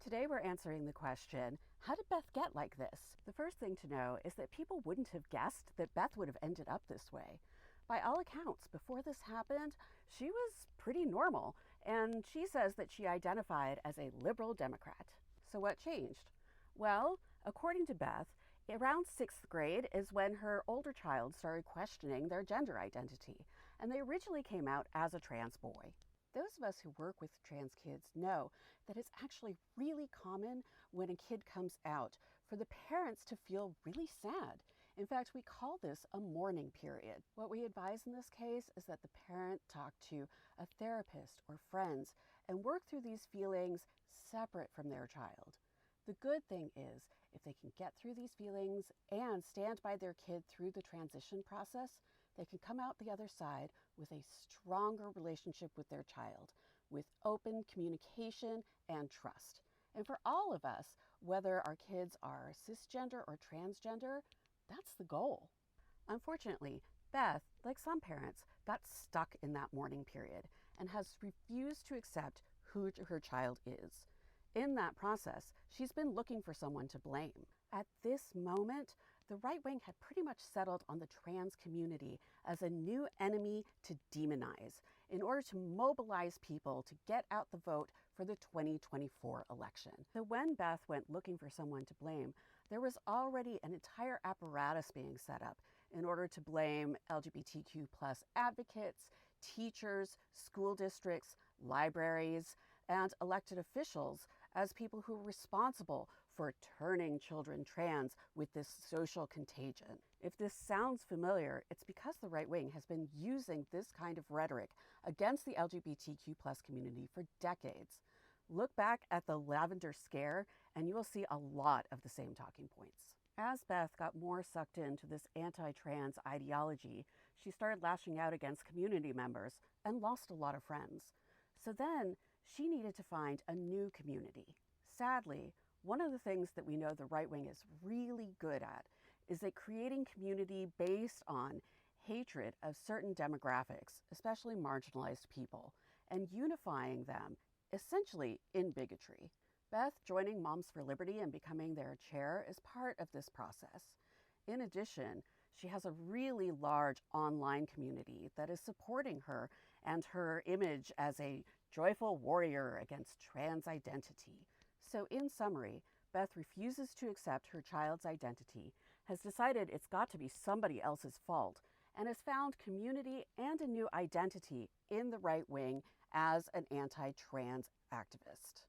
Today we're answering the question, how did Beth get like this? The first thing to know is that people wouldn't have guessed that Beth would have ended up this way. By all accounts, before this happened, she was pretty normal, and she says that she identified as a liberal Democrat. So what changed? Well, according to Beth, around 6th grade is when her older child started questioning their gender identity, and they originally came out as a trans boy. Those of us who work with trans kids know that it's actually really common when a kid comes out for the parents to feel really sad. In fact, we call this a mourning period. What we advise in this case is that the parent talk to a therapist or friends and work through these feelings separate from their child. The good thing is, if they can get through these feelings and stand by their kid through the transition process, they can come out the other side with a stronger relationship with their child, with open communication and trust. And for all of us, whether our kids are cisgender or transgender, that's the goal. Unfortunately, Beth, like some parents, got stuck in that mourning period and has refused to accept who her child is. In that process, she's been looking for someone to blame. At this moment, the right wing had pretty much settled on the trans community as a new enemy to demonize in order to mobilize people to get out the vote for the 2024 election. So when Beth went looking for someone to blame, there was already an entire apparatus being set up in order to blame LGBTQ plus advocates, teachers, school districts, libraries, and elected officials as people who are responsible for turning children trans with this social contagion. If this sounds familiar, it's because the right wing has been using this kind of rhetoric against the LGBTQ plus community for decades. Look back at the Lavender Scare and you will see a lot of the same talking points. As Beth got more sucked into this anti-trans ideology, she started lashing out against community members and lost a lot of friends. So then she needed to find a new community. Sadly, one of the things that we know the right wing is really good at is at creating community based on hatred of certain demographics, especially marginalized people, and unifying them essentially in bigotry. Beth joining Moms for Liberty and becoming their chair is part of this process. In addition, she has a really large online community that is supporting her and her image as a joyful warrior against trans identity. So in summary, Beth refuses to accept her child's identity, has decided it's got to be somebody else's fault, and has found community and a new identity in the right wing as an anti-trans activist.